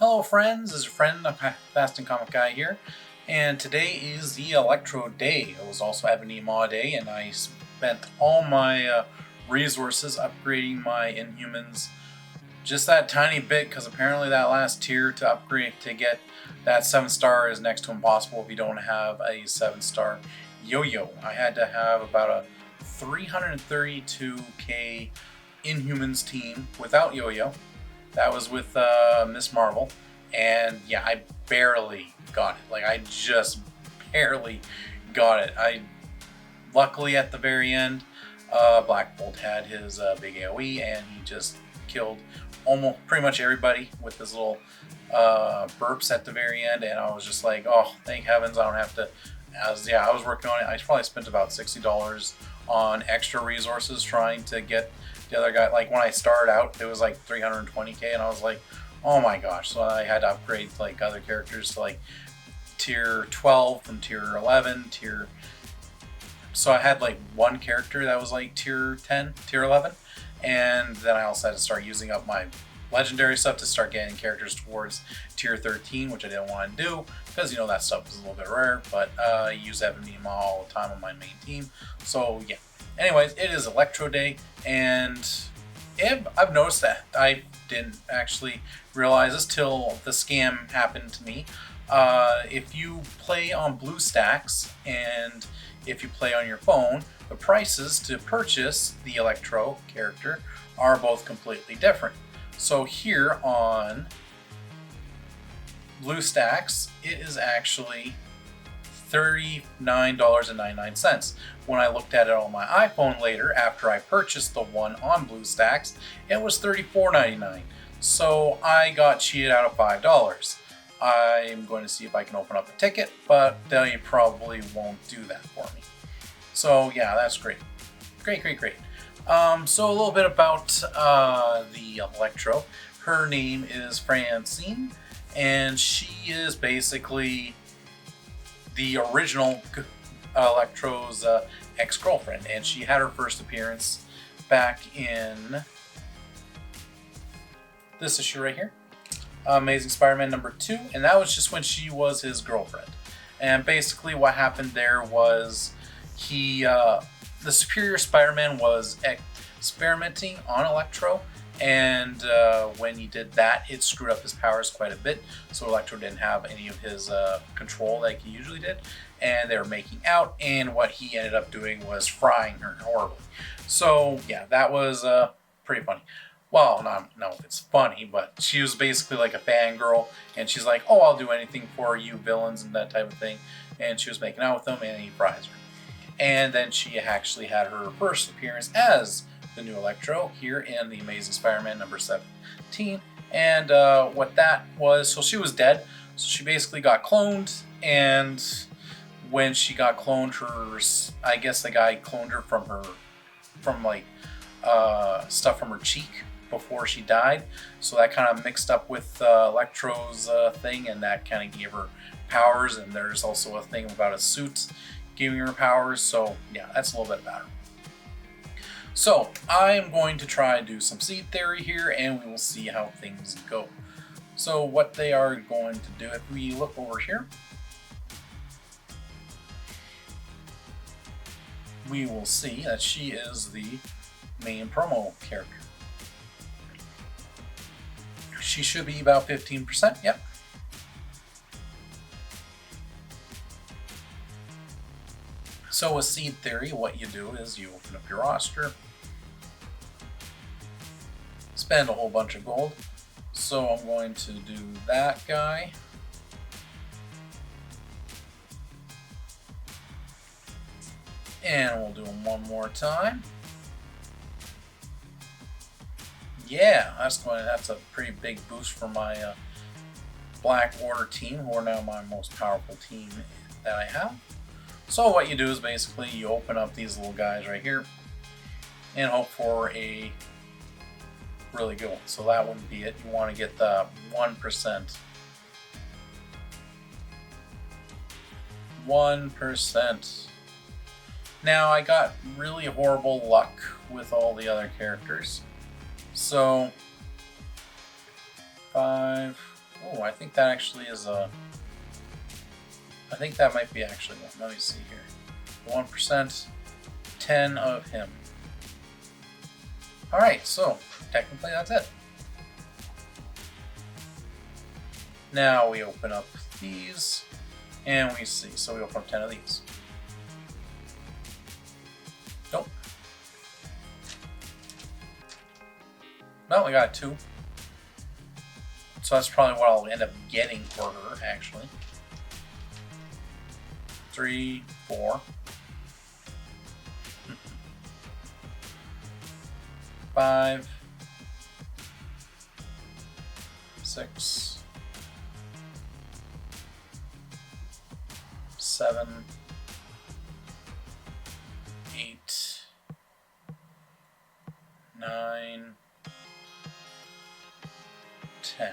Hello friends, this is your friend, Fasting Comic Guy here, and today is the Electro Day. It was also Ebony Maw Day, and I spent all my resources upgrading my Inhumans just that tiny bit, because apparently that last tier to upgrade to get that 7-star is next to impossible if you don't have a 7-star yo-yo. I had to have about a 332k Inhumans team without yo-yo. That was with Miss Marvel, and yeah, I barely got it. Like, I just barely got it. Luckily at the very end, Black Bolt had his big AOE, and he just killed almost pretty much everybody with his little burps at the very end, and I was just like, oh, thank heavens, I don't have to. I was working on it. I probably spent about $60 on extra resources trying to get the other guy. Like, when I started out, it was like 320k, and I was like, oh my gosh. So I had to upgrade like other characters to like tier 12 from tier 11, so I had like one character that was like tier 10, tier 11, and then I also had to start using up my legendary stuff to start getting characters towards tier 13, which I didn't want to do because, you know, that stuff is a little bit rare, but I use Ebony Maw all the time on my main team. So yeah, anyways, it is Electro Day, and I've noticed that. I didn't actually realize this till the scam happened to me. If you play on BlueStacks and if you play on your phone, the prices to purchase the Electro character are both completely different. So here on BlueStacks, it is actually $39.99. When I looked at it on my iPhone later, after I purchased the one on BlueStacks, it was $34.99. So I got cheated out of $5. I'm going to see if I can open up a ticket, but they probably won't do that for me. So yeah, that's great. Great. So a little bit about the Electro. Her name is Francine, and she is basically the original Electro's ex-girlfriend, and she had her first appearance back in this issue right here, Amazing Spider-Man #2, and that was just when she was his girlfriend. And basically what happened there was the Superior Spider-Man was experimenting on Electro, and when he did that, it screwed up his powers quite a bit, so Electro didn't have any of his control like he usually did, and they were making out, and what he ended up doing was frying her horribly. So yeah, that was pretty funny. Well, no, it's funny, but she was basically like a fangirl, and she's like, oh, I'll do anything for you villains and that type of thing, and she was making out with them, and he fries her. And then she actually had her first appearance as the new Electro here in the Amazing Spider-Man #17. And what that was, so she was dead. So she basically got cloned, and when she got cloned, I guess the guy cloned her from stuff from her cheek before she died. So that kind of mixed up with Electro's thing, and that kind of gave her powers. And there's also a thing about a suit giving her powers, so yeah, that's a little bit better. So I'm going to try to do some seed theory here, and we will see how things go. So what they are going to do, if we look over here, we will see that she is the main promo character. She should be about 15%, yep. So with seed theory, what you do is you open up your roster, spend a whole bunch of gold. So I'm going to do that guy. And we'll do him one more time. Yeah, that's a pretty big boost for my Black Order team, who are now my most powerful team that I have. So what you do is basically you open up these little guys right here and hope for a really good one. So that wouldn't be it. You want to get the 1%. 1%. Now I got really horrible luck with all the other characters. So 5, Oh, I think that actually is a... I think that might be actually one. Let me see here. 1%, 10 of him. Alright, so technically that's it. Now we open up these, and we see. So we open up 10 of these. Nope. No, we got 2. So that's probably what I'll end up getting for her, actually. 3, 4. 5, 6, 7, 8, 9, 10.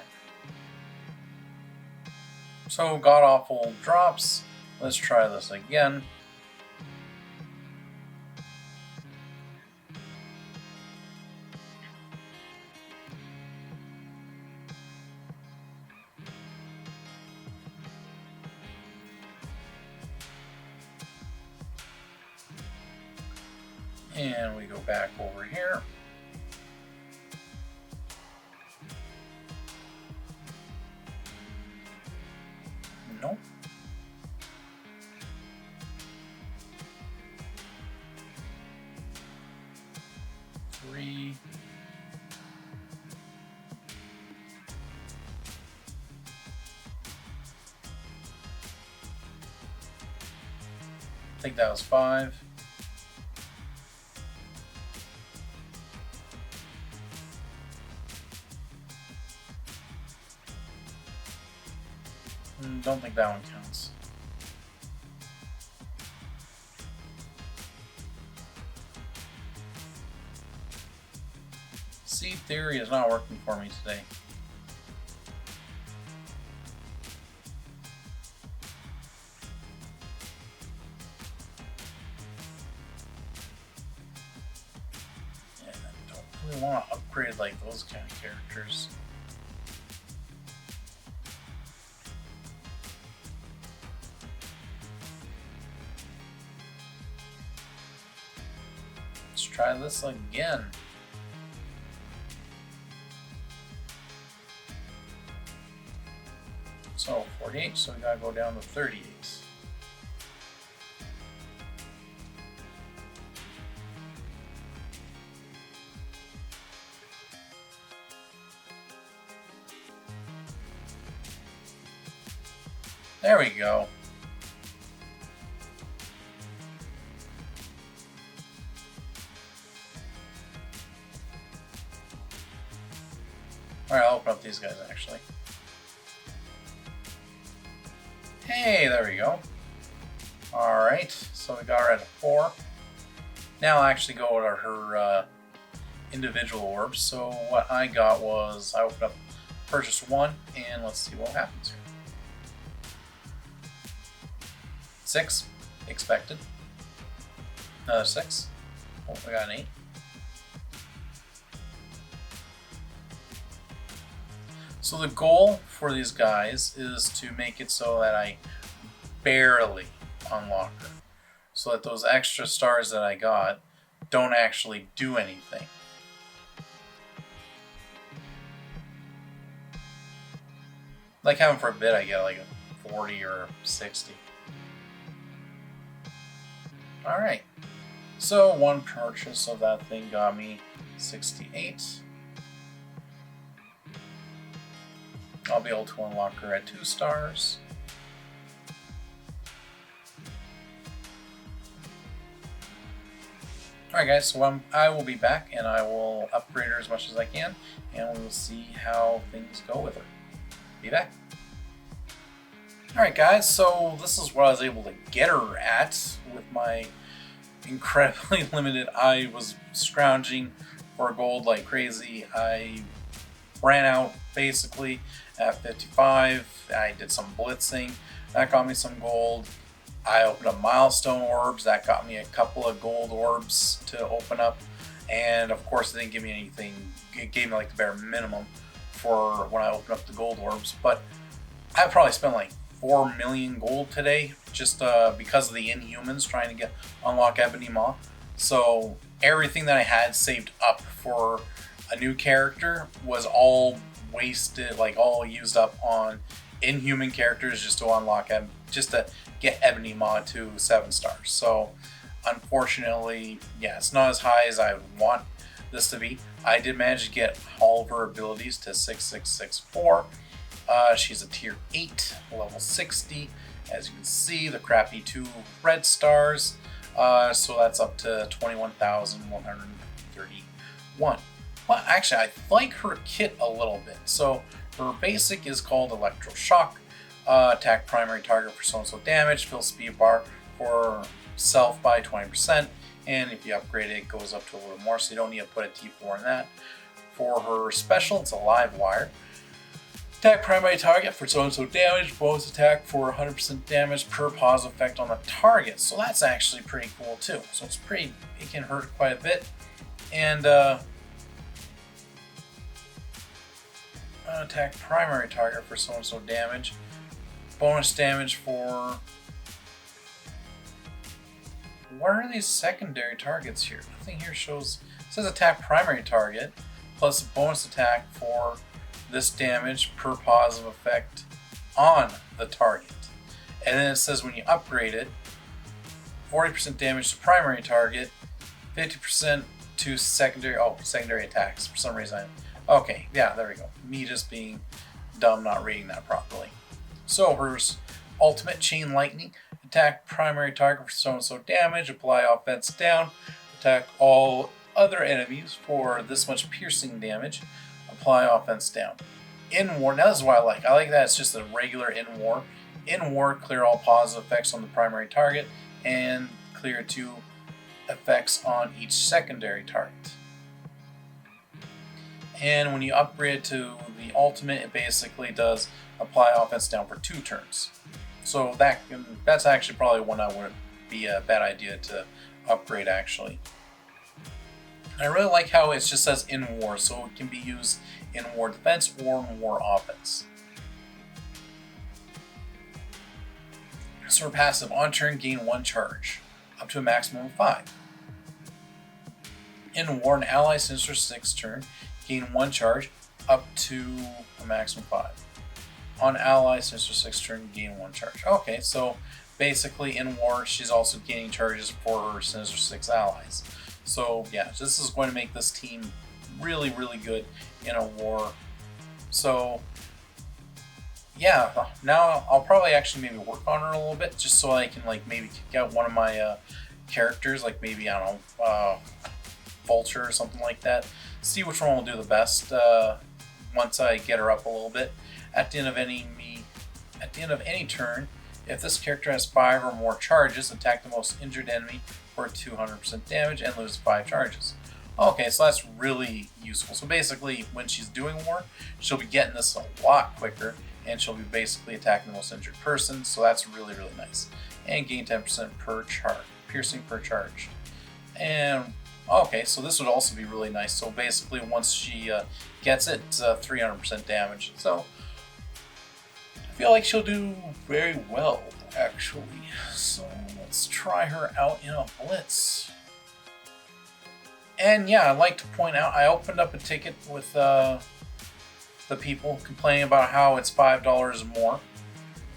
So god-awful drops. Let's try this again. And we go back over here. Nope. Three. I think that was 5. Don't think that one counts. Seed theory is not working for me today. Yeah, I don't really want to upgrade like those kind of characters. Let's try this again. So 48, so we gotta go down to 38. There we go. Alright, I'll open up these guys actually. Hey, there we go. Alright, so we got her at a 4. Now I'll actually go to her individual orbs. So what I got was, I opened up purchase 1, and let's see what happens here. 6, expected. Another 6. Oh, I got an 8. So the goal for these guys is to make it so that I barely unlock her. So that those extra stars that I got don't actually do anything. Like heaven forbid I get like a 40 or 60. Alright. So one purchase of that thing got me 68. I'll be able to unlock her at 2 stars. Alright guys, so I will be back and I will upgrade her as much as I can, and we will see how things go with her. Be back. Alright guys, so this is what I was able to get her at with my incredibly limited. I was scrounging for gold like crazy. I ran out basically at 55. I did some blitzing. That got me some gold. I opened up milestone orbs. That got me a couple of gold orbs to open up. And of course it didn't give me anything. It gave me like the bare minimum for when I open up the gold orbs, but I probably spent like 4 million gold today just because of the Inhumans trying to unlock Ebony Maw. So everything that I had saved up for a new character was all wasted, like all used up on Inhuman characters just to unlock them, just to get Ebony Maw to 7 stars. So unfortunately, yeah, it's not as high as I would want this to be. I did manage to get all of her abilities to 6664. She's a tier 8, level 60. As you can see, the crappy 2 red stars. So that's up to 21,131. Well, actually, I like her kit a little bit. So her basic is called Electro Shock. Attack primary target for so-and-so damage. Fill speed bar for self by 20%. And if you upgrade it, it goes up to a little more. So you don't need to put a T4 in that. For her special, it's a live wire. Attack primary target for so-and-so damage. Bonus attack for 100% damage per pause effect on the target. So that's actually pretty cool too. So it's pretty, it can hurt quite a bit. And attack primary target for so-and-so damage. Bonus damage for... What are these secondary targets here? Nothing here shows... It says attack primary target plus bonus attack for this damage per positive effect on the target. And then it says when you upgrade it, 40% damage to primary target, 50% to secondary attacks. For some reason, okay, yeah, there we go. Me just being dumb, not reading that properly. So her ultimate chain lightning, attack primary target for so-and-so damage, apply offense down, attack all other enemies for this much piercing damage, apply offense down. In war, now this is what I like. I like that it's just a regular in war. In war, clear all positive effects on the primary target and clear 2 effects on each secondary target. And when you upgrade to the ultimate, it basically does apply offense down for 2 turns. So that's actually probably one that would be a bad idea to upgrade actually. I really like how it just says in war, so it can be used in war defense or in war offense. So her passive, on turn gain 1 charge, up to a maximum of 5. In war, an ally sinister 6 turn, gain 1 charge, up to a maximum of 5. On ally sinister 6 turn, gain 1 charge. Okay, so basically in war, she's also gaining charges for her sinister 6 allies. So yeah, this is going to make this team really, really good in a war. So yeah, now I'll probably actually maybe work on her a little bit, just so I can like maybe kick out one of my characters, like maybe, I don't know, Vulture or something like that. See which one will do the best once I get her up a little bit. At the end of any turn, if this character has 5 or more charges, attack the most injured enemy for 200% damage and lose 5 charges. Okay, so that's really useful. So basically, when she's doing war, she'll be getting this a lot quicker, and she'll be basically attacking the most injured person, so that's really, really nice. And gain 10% per charge, piercing per charge. And okay, so this would also be really nice. So basically, once she gets it, it's 300% damage. So I feel like she'll do very well, actually. So let's try her out in a Blitz. And yeah, I'd like to point out, I opened up a ticket with the people complaining about how it's $5 more.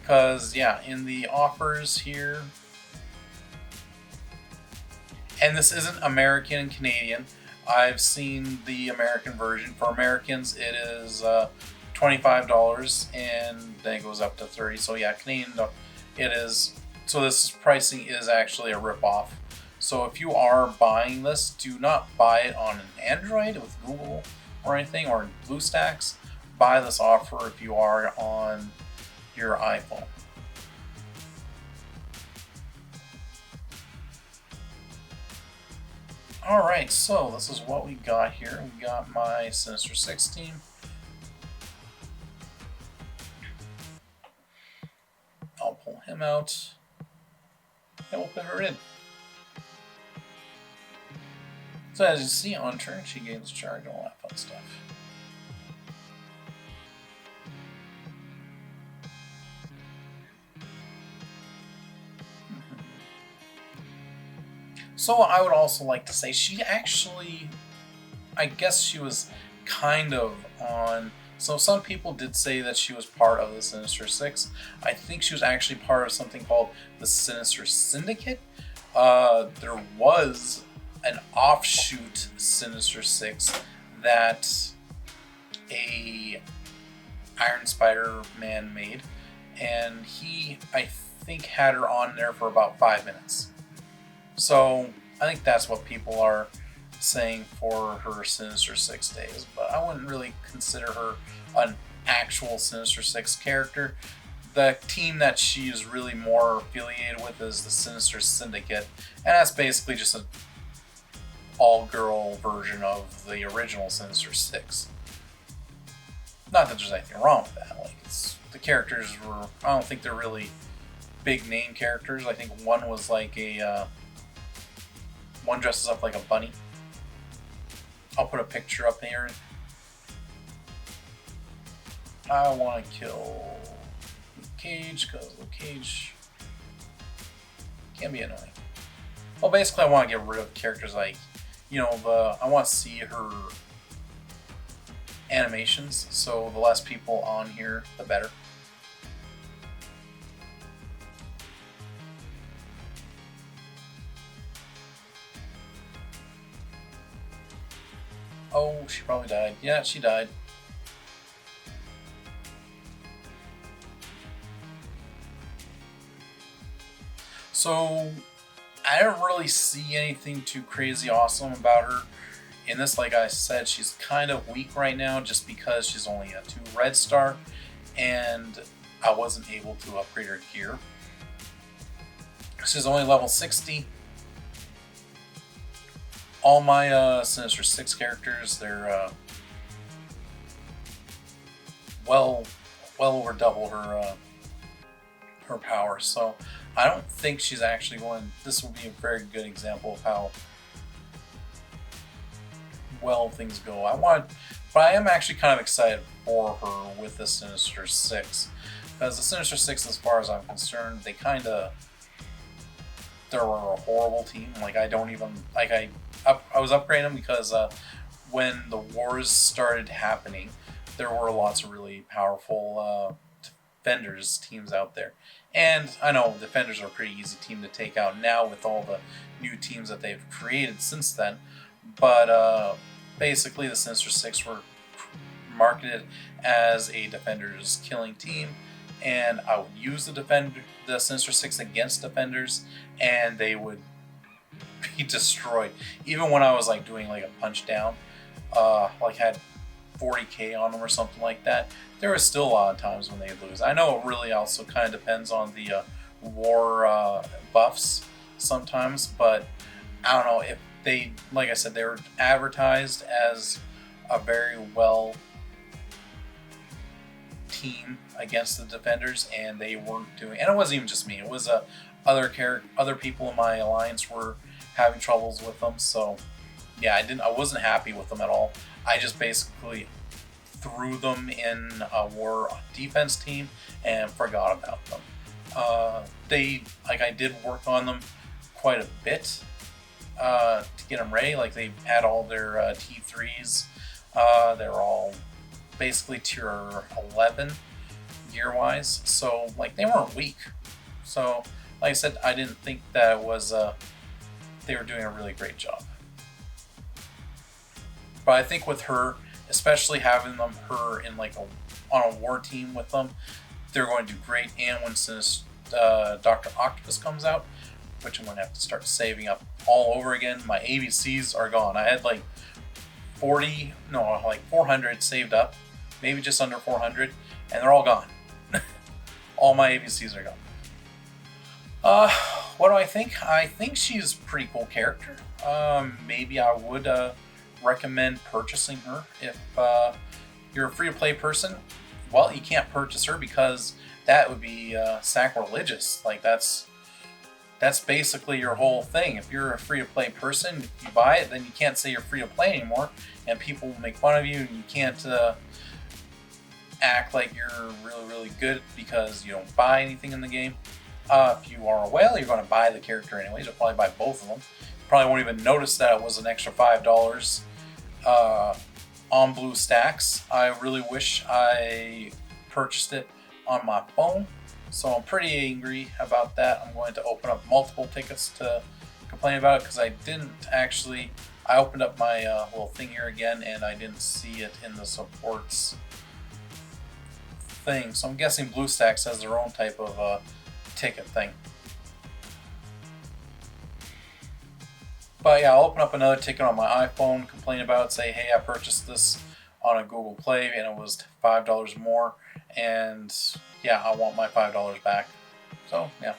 Because, yeah, in the offers here, and this isn't American and Canadian, I've seen the American version. For Americans, it is $25, and then it goes up to $30. So yeah, Canadian, it is. So this pricing is actually a ripoff. So if you are buying this, do not buy it on an Android with Google or anything, or BlueStacks. Buy this offer if you are on your iPhone. Alright, so this is what we got here. We got my Sinister 6 team. I'll pull him out, and we'll put her in. So as you see, on turn she gains charge and all that fun stuff. So I would also like to say she actually, I guess she was kind of on. So some people did say that she was part of the Sinister Six. I think she was actually part of something called the Sinister Syndicate. There was an offshoot Sinister Six that a Iron Spider-Man made, and he, I think, had her on there for about 5 minutes. So I think that's what people are saying for her Sinister Six days, but I wouldn't really consider her an actual Sinister Six character. The team that she is really more affiliated with is the Sinister Syndicate, and that's basically just an all-girl version of the original Sinister Six. Not that there's anything wrong with that. Like, the characters were, I don't think they're really big name characters. I think one was like one dresses up like a bunny. I'll put a picture up here. I want to kill Luke Cage because Luke Cage can be annoying. Well, basically, I want to get rid of characters like, I want to see her animations. So the less people on here, the better. Oh, she probably died. Yeah, she died. So, I don't really see anything too crazy awesome about her in this. Like I said, she's kind of weak right now just because she's only a 2 red star, and I wasn't able to upgrade her gear. She's only level 60. All my Sinister Six characters, they're well over double her power. So I don't think she's actually going. This will be a very good example of how well things go. But I am actually kind of excited for her with the Sinister Six, because the Sinister Six, as far as I'm concerned, they were a horrible team. Like, I don't even like I was upgrading them because when the wars started happening, there were lots of really powerful Defenders teams out there. And I know Defenders are a pretty easy team to take out now with all the new teams that they've created since then. But basically, the Sinister Six were marketed as a Defenders killing team, and I would use the Sinister Six against Defenders, and they would be destroyed. Even when I was like doing like a punch down, like had 40k on them or something like that, there was still a lot of times when they'd lose. I know it really also kind of depends on the war buffs sometimes, but I don't know if they, like I said, they were advertised as a very well team against the Defenders, and they weren't doing. And it wasn't even just me; it was other people in my alliance were having troubles with them. So yeah, I wasn't happy with them at all. I just basically threw them in a war defense team and forgot about them. I did work on them quite a bit to get them ready. Like, they had all their T3s. They're all basically tier 11 gear-wise. So, like, they weren't weak. So, like I said, I didn't think that it was they were doing a really great job. But I think with her, especially having her in like on a war team with them, they're going to do great. And when Dr. Octopus comes out, which I'm going to have to start saving up all over again, my ABCs are gone. I had like 400 saved up, maybe just under 400, and they're all gone. All my ABCs are gone. What do I think? I think she's a pretty cool character. Maybe I would recommend purchasing her if you're a free-to-play person. Well, you can't purchase her because that would be sacrilegious. Like, that's basically your whole thing. If you're a free-to-play person, if you buy it, then you can't say you're free-to-play anymore, and people will make fun of you, and you can't act like you're really, really good because you don't buy anything in the game. If you are a whale, you're going to buy the character anyways. You'll probably buy both of them. Probably won't even notice that it was an extra $5 on BlueStacks. I really wish I purchased it on my phone, so I'm pretty angry about that. I'm going to open up multiple tickets to complain about it because I didn't actually. I opened up my little thing here again and I didn't see it in the supports thing. So I'm guessing BlueStacks has their own type of ticket thing. But yeah, I'll open up another ticket on my iPhone, complain about it, say, hey, I purchased this on a Google Play and it was $5 more, and yeah, I want my $5 back. So yeah.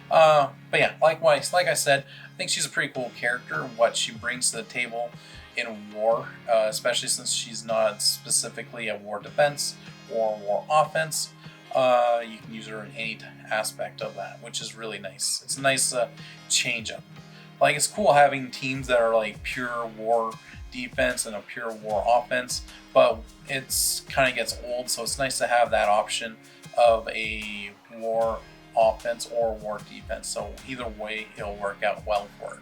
But yeah, likewise, like I said, I think she's a pretty cool character. What she brings to the table in war, especially since she's not specifically a war defense or war offense. You can use her in any aspect of that, which is really nice. It's a nice change up. Like, it's cool having teams that are like pure war defense and a pure war offense, but it's kind of gets old, so it's nice to have that option of a war offense or war defense. So either way, it'll work out well for it.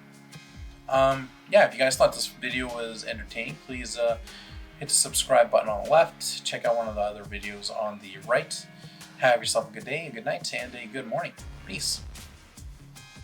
Yeah, if you guys thought this video was entertaining, please hit the subscribe button on the left. Check out one of the other videos on the right. Have yourself a good day, a good night, and a good morning. Peace.